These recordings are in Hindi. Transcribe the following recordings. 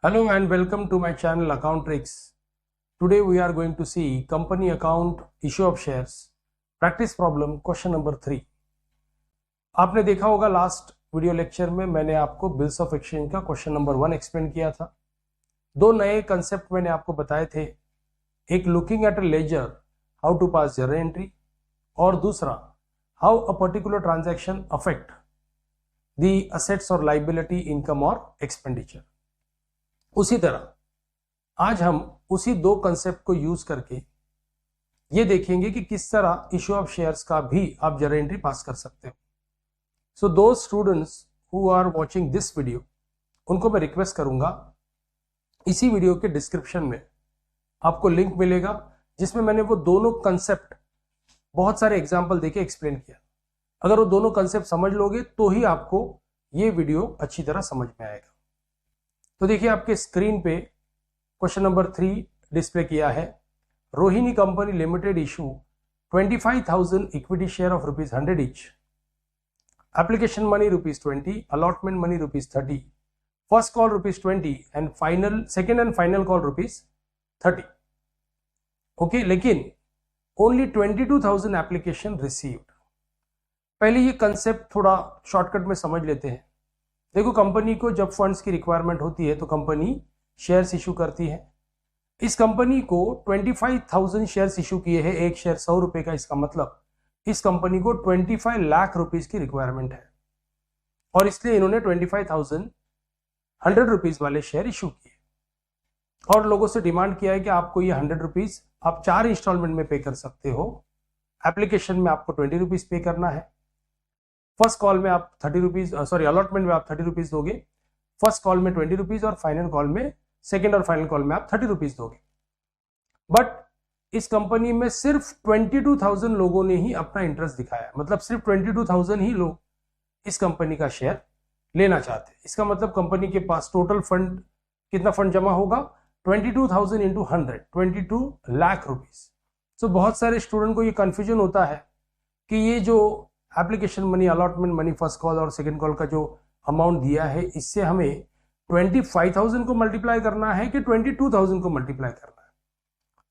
Hello and welcome to my channel Account Tricks. Today we are going to see company account issue of shares practice problem question number 3. आपने देखा होगा लास्ट वीडियो लेक्चर में मैंने आपको बिल्स ऑफ एक्सचेंज का क्वेश्चन नंबर 1 एक्सप्लेन किया था. दो नए कंसेप्ट मैंने आपको बताए थे, एक looking at a ledger how to pass journal entry और दूसरा how a particular transaction affect the assets और लाइबिलिटी इनकम और एक्सपेंडिचर. उसी तरह आज हम उसी दो कंसेप्ट को यूज करके ये देखेंगे कि किस तरह इश्यू ऑफ शेयर्स का भी आप जर्नल एंट्री पास कर सकते हो. सो दो students who are watching this video, उनको मैं रिक्वेस्ट करूंगा इसी वीडियो के डिस्क्रिप्शन में आपको लिंक मिलेगा जिसमें मैंने वो दोनों कंसेप्ट बहुत सारे एग्जाम्पल देके एक्सप्लेन किया. अगर वो दोनों कंसेप्ट समझ लोगे तो ही आपको ये वीडियो अच्छी तरह समझ में आएगा. तो देखिए आपके स्क्रीन पे क्वेश्चन नंबर 3 डिस्प्ले किया है. Rohini company limited issue 25,000 equity share of ₹100 each. Application money ₹20, allotment money ₹30, first call ₹20 and final second and final call ₹30. Okay, लेकिन ओनली 22,000 एप्लीकेशन रिसीव्ड. पहले ये कंसेप्ट थोड़ा शॉर्टकट में समझ लेते हैं. देखो, कंपनी को जब फंड्स की रिक्वायरमेंट होती है तो कंपनी शेयर्स इशू करती है. इस कंपनी को 25,000 शेयर्स इशू किए हैं, एक शेयर ₹100 का. इसका मतलब इस कंपनी को 25 लाख रुपीस की रिक्वायरमेंट है और इसलिए इन्होंने 25,000 ₹100 वाले शेयर इशू किए और लोगों से डिमांड किया है कि आपको ये ₹100 आप 4 इंस्टॉलमेंट में पे कर सकते हो. एप्लीकेशन में आपको ₹20 पे करना है. फर्स्ट कॉल में आप ₹30 अलॉटमेंट में आप ₹30 दोगे, फर्स्ट कॉल में ₹20 और फाइनल कॉल में सेकेंड और फाइनल कॉल में आप ₹30 दोगे. बट इस कंपनी में सिर्फ 22,000 लोगों ने ही अपना इंटरेस्ट दिखाया. मतलब सिर्फ 22,000 ही लोग इस कंपनी का शेयर लेना चाहते हैं. इसका मतलब कंपनी के पास टोटल फंड कितना फंड जमा होगा? 22,000 इंटू 100, 22 लाख रुपीज. सो बहुत सारे स्टूडेंट को ये कंफ्यूजन होता है कि ये जो application money, allotment money, first call और सेकेंड कॉल का जो अमाउंट दिया है, इससे हमें 25,000 को मल्टीप्लाई करना है कि 22,000 को मल्टीप्लाई करना है.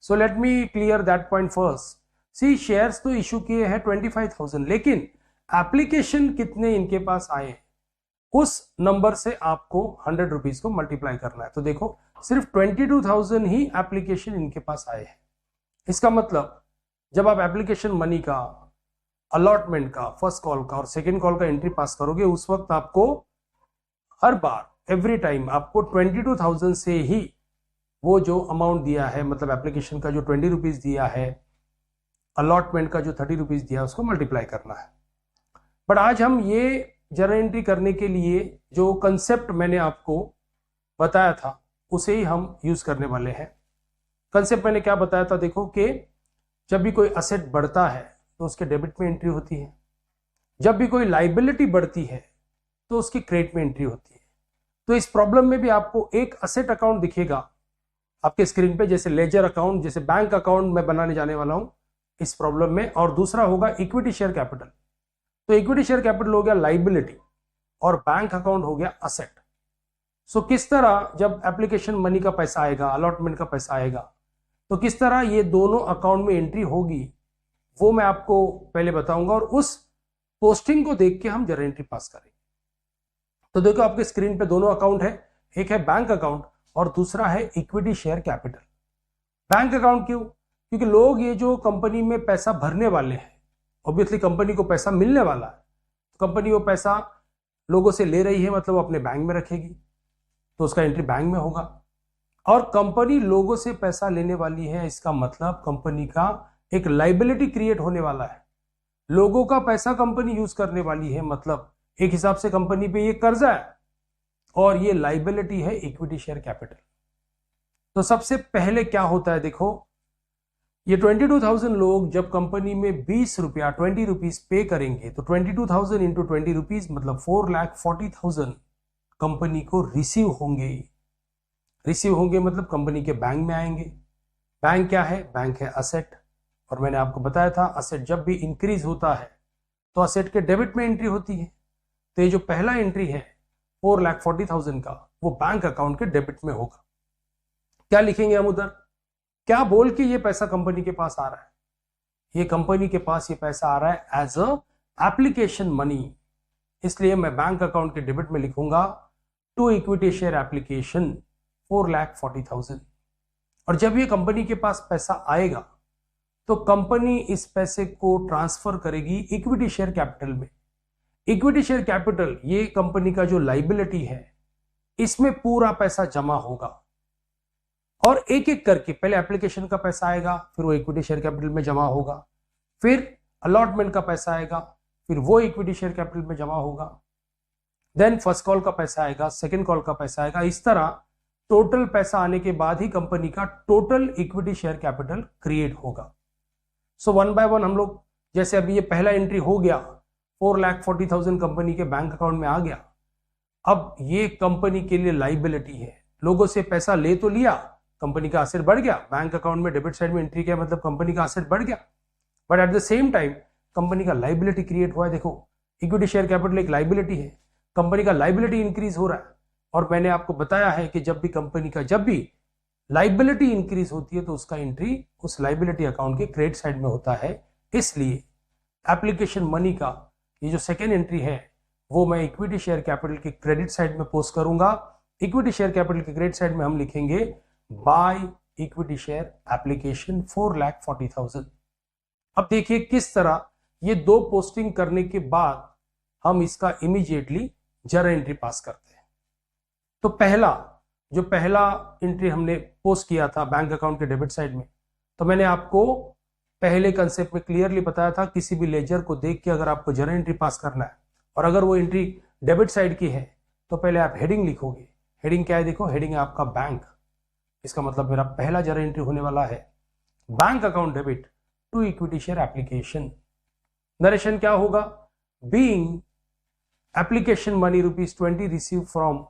So let me clear that point first. See, shares तो इशू किए हैं 25,000, लेकिन एप्लीकेशन कितने इनके पास आए हैं उस नंबर से आपको ₹100 को मल्टीप्लाई करना है. तो देखो, सिर्फ 22,000 ही एप्लीकेशन इनके पास आए हैं. इसका मतलब जब आप एप्लीकेशन मनी का, अलॉटमेंट का, फर्स्ट कॉल का और सेकेंड कॉल का एंट्री पास करोगे, उस वक्त आपको हर बार एवरी टाइम आपको 22,000 से ही वो जो अमाउंट दिया है, मतलब एप्लीकेशन का जो ₹20 दिया है, अलॉटमेंट का जो ₹30 दिया है, उसको मल्टीप्लाई करना है. बट आज हम ये जर्नल एंट्री करने के लिए जो कंसेप्ट मैंने आपको बताया था उसे ही हम यूज करने वाले हैं. कंसेप्ट मैंने क्या बताया था? देखो कि जब भी कोई असेट बढ़ता है तो उसके डेबिट में एंट्री होती है, जब भी कोई लाइबिलिटी बढ़ती है तो उसकी क्रेडिट में एंट्री होती है. तो इस प्रॉब्लम में भी आपको एक असेट अकाउंट दिखेगा आपके स्क्रीन पे, जैसे लेजर अकाउंट, जैसे बैंक अकाउंट मैं बनाने जाने वाला हूं इस प्रॉब्लम में, और दूसरा होगा इक्विटी शेयर कैपिटल. तो इक्विटी शेयर कैपिटल हो गया लाइबिलिटी और बैंक अकाउंट हो गया असेट. सो किस तरह जब एप्लीकेशन मनी का पैसा आएगा, अलॉटमेंट का पैसा आएगा, तो किस तरह ये दोनों अकाउंट में एंट्री होगी वो मैं आपको पहले बताऊंगा और उस पोस्टिंग को देख के हम जर्नल एंट्री पास करेंगे. तो देखो आपके स्क्रीन पे दोनों अकाउंट है, एक है बैंक अकाउंट और दूसरा है equity share capital. Bank account क्यों? क्योंकि लोग ये जो कंपनी में पैसा भरने वाले हैं, ऑब्वियसली कंपनी को पैसा मिलने वाला है, तो कंपनी वो पैसा लोगों से ले रही है, मतलब वो अपने बैंक में रखेगी, तो उसका एंट्री बैंक में होगा. और कंपनी लोगों से पैसा लेने वाली है, इसका मतलब कंपनी का एक लाइबिलिटी क्रिएट होने वाला है. लोगों का पैसा कंपनी यूज करने वाली है, मतलब एक हिसाब से कंपनी पे ये कर्जा है और ये लाइबिलिटी है इक्विटी शेयर कैपिटल. तो सबसे पहले क्या होता है, देखो ये 22,000 लोग जब कंपनी में ₹20 पे करेंगे तो 22,000 इंटू ₹20 मतलब 4,40,000 कंपनी को रिसीव होंगे. रिसीव होंगे मतलब कंपनी के बैंक में आएंगे. बैंक क्या है? बैंक है असेट. और मैंने आपको बताया था असेट जब भी इंक्रीज होता है तो असेट के डेबिट में एंट्री होती है. तो ये जो पहला एंट्री है 4,40,000 का, वो बैंक अकाउंट के डेबिट में होगा। क्या लिखेंगे हम उधर, क्या बोल के ये पैसा कंपनी के पास आ रहा है, ये कंपनी के पास ये पैसा आ रहा है एज अ एप्लीकेशन मनी, इसलिए मैं बैंक अकाउंट के डेबिट में लिखूंगा टू इक्विटी शेयर एप्लीकेशन 4,40,000। और जब ये कंपनी के पास पैसा आएगा तो कंपनी इस पैसे को ट्रांसफर करेगी इक्विटी शेयर कैपिटल में। इक्विटी शेयर कैपिटल ये कंपनी का जो लाइबिलिटी है, इसमें पूरा पैसा जमा होगा और एक एक करके पहले एप्लीकेशन का पैसा आएगा, फिर वो इक्विटी शेयर कैपिटल में जमा होगा, फिर अलॉटमेंट का पैसा आएगा, फिर वो इक्विटी शेयर कैपिटल में जमा होगा, देन फर्स्ट कॉल का पैसा आएगा, सेकेंड कॉल का पैसा आएगा। इस तरह टोटल पैसा आने के बाद ही कंपनी का total equity share capital create होगा। सो वन बाय वन हम लोग, जैसे अभी ये पहला एंट्री हो गया, 4,40,000 कंपनी के बैंक अकाउंट में आ गया। अब ये कंपनी के लिए लाइबिलिटी है, लोगों से पैसा ले तो लिया, कंपनी का एसेट बढ़ गया, बैंक अकाउंट में डेबिट साइड में एंट्री किया, मतलब कंपनी का एसेट बढ़ गया, but at the same time company का लाइबिलिटी क्रिएट हुआ है। देखो इक्विटी शेयर कैपिटल एक लाइबिलिटी है, कंपनी का लाइबिलिटी इंक्रीज हो रहा है। और मैंने आपको बताया है कि जब भी कंपनी का जब भी लाइबिलिटी इंक्रीज होती है तो उसका एंट्री उस लाइबिलिटी अकाउंट के क्रेडिट साइड में होता है। इसलिए एप्लीकेशन मनी का ये जो सेकेंड एंट्री है वो मैं इक्विटी शेयर कैपिटल के क्रेडिट साइड में पोस्ट करूंगा। इक्विटी शेयर कैपिटल के क्रेडिट साइड में हम लिखेंगे बाय इक्विटी शेयर एप्लीकेशन 4,40,000। अब देखिए किस तरह ये दो पोस्टिंग करने के बाद हम इसका इमीडिएटली जर्नल एंट्री पास करते हैं। तो पहला एंट्री हमने पोस्ट किया था बैंक अकाउंट के डेबिट साइड में, तो मैंने आपको पहले कंसेप्ट में क्लियरली बताया था किसी भी लेजर को देख के अगर आपको जर्नल एंट्री पास करना है और अगर वो एंट्री डेबिट साइड की है तो पहले आप हेडिंग लिखोगे। हेडिंग क्या है, देखो हेडिंग है आपका बैंक, इसका मतलब मेरा पहला जर्नल एंट्री होने वाला है bank account debit to equity share application. Narration क्या होगा, being application money ₹20 receive from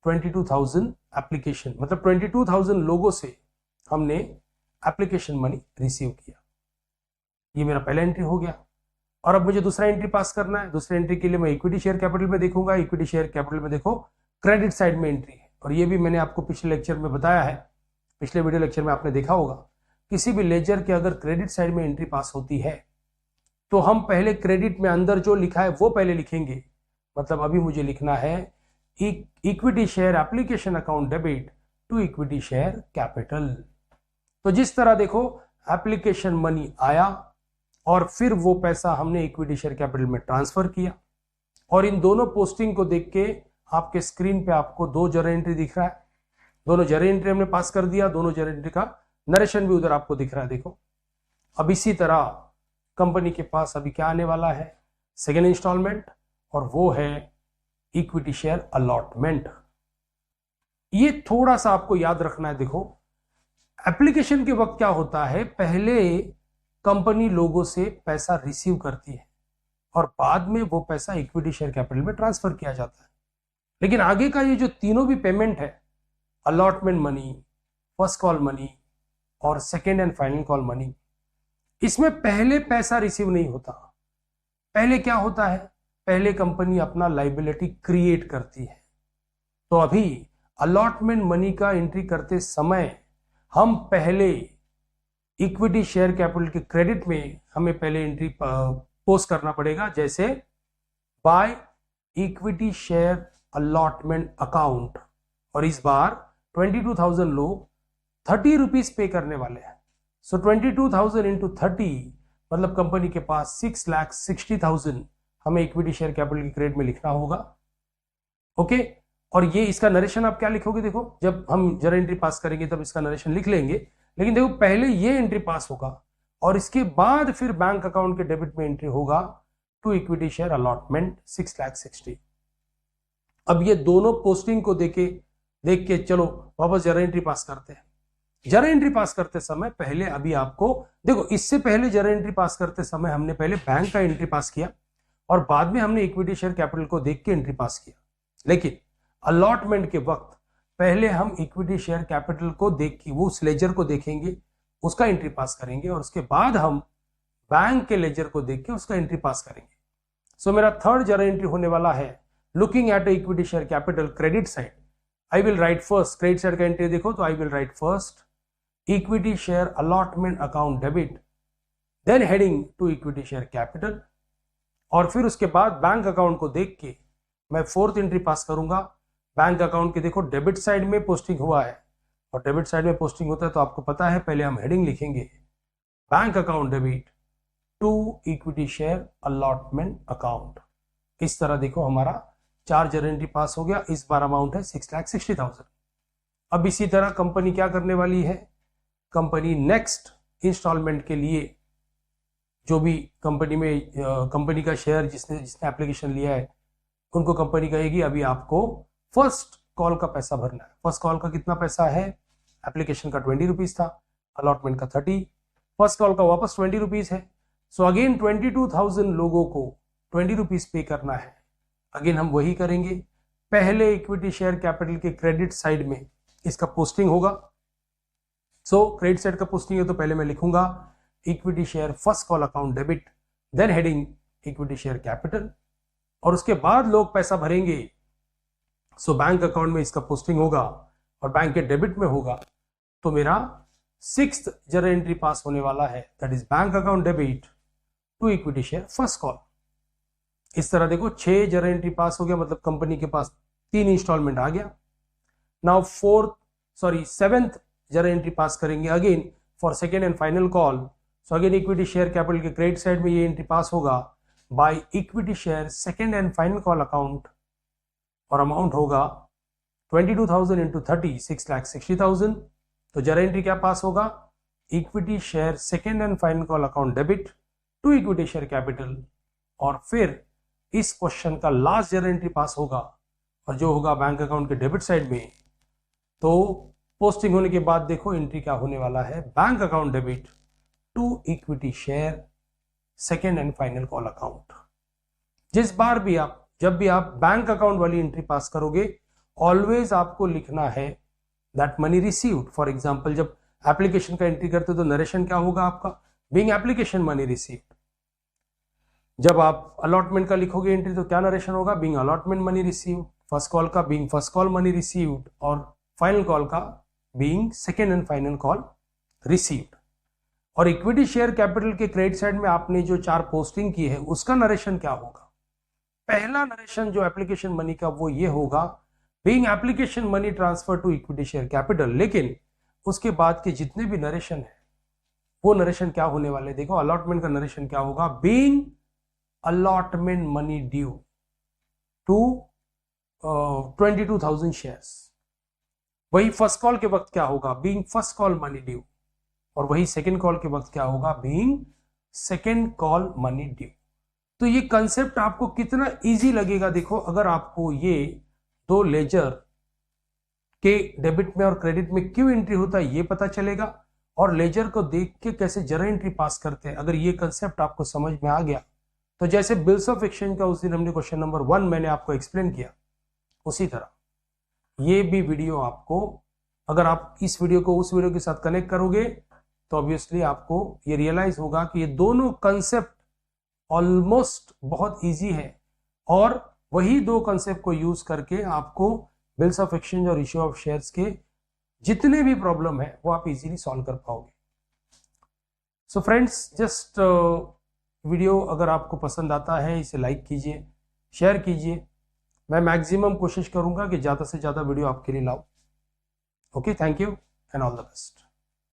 22,000 application, मतलब 22,000 लोगों से हमने एप्लीकेशन मनी रिसीव किया। ये मेरा पहला एंट्री हो गया। और अब मुझे दूसरा एंट्री पास करना है। दूसरे एंट्री के लिए मैं इक्विटी शेयर कैपिटल में देखूंगा। इक्विटी शेयर कैपिटल में देखो क्रेडिट साइड में एंट्री है, और ये भी मैंने आपको पिछले लेक्चर में बताया है, पिछले वीडियो लेक्चर में आपने देखा होगा, किसी भी लेजर के अगर क्रेडिट साइड में एंट्री पास होती है तो हम पहले क्रेडिट में अंदर जो लिखा है वो पहले लिखेंगे। मतलब अभी मुझे लिखना है equity share application account debit to equity share capital. तो जिस तरह देखो एप्लीकेशन मनी आया और फिर वो पैसा हमने इक्विटी शेयर कैपिटल में ट्रांसफर किया, और इन दोनों पोस्टिंग को देख के आपके स्क्रीन पे आपको दो जर्नल एंट्री दिख रहा है। दोनों जर्नल एंट्री हमने पास कर दिया, दोनों जर्नल एंट्री का नरेशन भी उधर आपको दिख रहा है। देखो अब इसी तरह कंपनी के पास अभी क्या आने वाला है, सेकेंड इंस्टॉलमेंट, और वो है इक्विटी शेयर अलॉटमेंट। ये थोड़ा सा आपको याद रखना है। देखो एप्लीकेशन के वक्त क्या होता है, पहले कंपनी लोगों से पैसा रिसीव करती है और बाद में वो पैसा इक्विटी शेयर कैपिटल में ट्रांसफर किया जाता है। लेकिन आगे का ये जो तीनों भी पेमेंट है, allotment money, first call money और second and final call money, इसमें पहले पैसा रिसीव नहीं होता। पहले क्या होता है, पहले कंपनी अपना लाइबिलिटी क्रिएट करती है। तो अभी अलॉटमेंट मनी का एंट्री करते समय हम पहले इक्विटी शेयर कैपिटल के क्रेडिट में हमें पहले एंट्री पोस्ट करना पड़ेगा, जैसे by equity share allotment account, और इस बार 22,000 लोग 30 रुपीज पे करने वाले हैं। सो 22,000 इंटू 30 मतलब कंपनी के पास 6,60,000 हमें इक्विटी शेयर कैपिटल के क्रेडिट में लिखना होगा। ओके, और ये इसका नरेशन आप क्या लिखोगे, देखो जब हम जरा एंट्री पास करेंगे तब इसका नरेशन लिख लेंगे, लेकिन देखो पहले ये एंट्री पास होगा और इसके बाद फिर बैंक अकाउंट के डेबिट में एंट्री होगा टू इक्विटी शेयर अलॉटमेंट 6,60,000। अब ये दोनों पोस्टिंग को देख के चलो वापस जरा एंट्री पास करते हैं। जरा एंट्री पास करते समय पहले अभी आपको देखो, इससे पहले जरा एंट्री पास करते समय हमने पहले बैंक का एंट्री पास किया और बाद में हमने इक्विटी शेयर कैपिटल को देख के एंट्री पास किया। लेकिन अलॉटमेंट के वक्त पहले हम इक्विटी शेयर कैपिटल को देख के वो उस लेजर को देखेंगे, उसका एंट्री पास करेंगे, और उसके बाद हम बैंक के लेजर को देख के उसका एंट्री पास करेंगे। सो मेरा थर्ड जरा एंट्री होने वाला है looking at equity share capital credit side. I will write first, credit side का एंट्री देखो तो I will write first equity share allotment account debit, then heading to equity share capital, और फिर उसके बाद बैंक अकाउंट को देख के मैं फोर्थ एंट्री पास करूंगा। बैंक अकाउंट के देखो डेबिट साइड में पोस्टिंग हुआ है, और डेबिट साइड में पोस्टिंग होता है तो आपको पता है पहले हम हेडिंग लिखेंगे bank account debit to equity share allotment account. इस तरह देखो हमारा 4 जर्नल एंट्री पास हो गया। इस बार अमाउंट है 6,60,000। अब इसी तरह कंपनी क्या करने वाली है, कंपनी नेक्स्ट इंस्टॉलमेंट के लिए जो भी कंपनी में कंपनी का शेयर जिसने एप्लीकेशन लिया है उनको कंपनी कहेगी अभी आपको फर्स्ट कॉल का पैसा भरना है। फर्स्ट कॉल का कितना पैसा है, एप्लीकेशन का 20 रुपीज था, अलॉटमेंट का 30, फर्स्ट कॉल का वापस 20 रुपीज है। सो अगेन 22,000 लोगों को 20 रुपीज पे करना है। अगेन हम वही करेंगे, पहले इक्विटी शेयर कैपिटल के क्रेडिट साइड में इसका पोस्टिंग होगा। सो क्रेडिट साइड का पोस्टिंग है तो पहले मैं लिखूंगा equity share first call account debit, then heading equity share capital, और उसके बाद लोग पैसा भरेंगे। सो बैंक अकाउंट में इसका पोस्टिंग होगा और बैंक के डेबिट में होगा, तो मेरा 6th जर्नल एंट्री पास होने वाला है, that is bank account debit to equity share first call. इस तरह देखो 6 जर्नल एंट्री पास हो गया, मतलब कंपनी के पास 3 इंस्टॉलमेंट आ गया। नाउ 7th जर्नल एंट्री पास करेंगे again for second and final call. So again equity share capital के क्रेडिट साइड में ये एंट्री पास होगा by equity share second and final call account, और अमाउंट होगा 22,000 इंटू 30, 6,60,000। तो जर्नल एंट्री क्या पास होगा, equity share second and final call account debit to equity share capital, और फिर इस क्वेश्चन का लास्ट जर्नल एंट्री पास होगा और जो होगा बैंक अकाउंट के डेबिट साइड में। तो पोस्टिंग होने के बाद देखो एंट्री क्या होने वाला है, bank account debit to equity share second and final call account. जब भी आप बैंक अकाउंट वाली एंट्री पास करोगे ऑलवेज आपको लिखना है that money received. For example जब एप्लीकेशन का एंट्री करते हो तो नरेशन क्या होगा आपका, बीइंग एप्लीकेशन मनी रिसीव्ड। जब आप अलॉटमेंट का लिखोगे एंट्री तो क्या नरेशन होगा, being allotment money received. First call का being first call money received, और फाइनल कॉल का being second and final call received. और इक्विटी शेयर कैपिटल के क्रेडिट साइड में आपने जो 4 पोस्टिंग की है उसका नरेशन क्या होगा, पहला नरेशन जो एप्लीकेशन मनी का वो ये होगा being application money transfer to equity share capital. लेकिन उसके बाद के जितने भी नरेशन है वो नरेशन क्या होने वाले, देखो अलॉटमेंट का नरेशन क्या होगा, being allotment money due to 22,000 shares. वही फर्स्ट कॉल के वक्त क्या होगा, being first call money due, और वही सेकेंड कॉल के वक्त क्या होगा, being second call money due. तो ये कंसेप्ट आपको कितना इजी लगेगा देखो, अगर आपको ये 2 लेजर के डेबिट में और क्रेडिट में क्यों एंट्री होता है ये पता चलेगा, और लेजर को देख के कैसे जर्नल एंट्री पास करते हैं, अगर ये कंसेप्ट आपको समझ में आ गया तो जैसे बिल्स ऑफ एक्सचेंज का उस दिन हमने क्वेश्चन नंबर 1 मैंने आपको एक्सप्लेन किया, उसी तरह ये भी वीडियो आपको, अगर आप इस वीडियो को उस वीडियो के साथ कनेक्ट करोगे तो ऑब्वियसली आपको ये रियलाइज होगा कि ये दोनों कंसेप्ट ऑलमोस्ट बहुत इजी है, और वही 2 कंसेप्ट को यूज करके आपको बिल्स ऑफ एक्सचेंज और इश्यू ऑफ शेयर्स के जितने भी प्रॉब्लम है वो आप इजीली सॉल्व कर पाओगे। सो फ्रेंड्स, जस्ट वीडियो अगर आपको पसंद आता है इसे लाइक कीजिए, शेयर कीजिए। मैं मैक्सिमम कोशिश करूंगा कि ज़्यादा से ज़्यादा वीडियो आपके लिए लाऊं। Okay, thank you and all the best.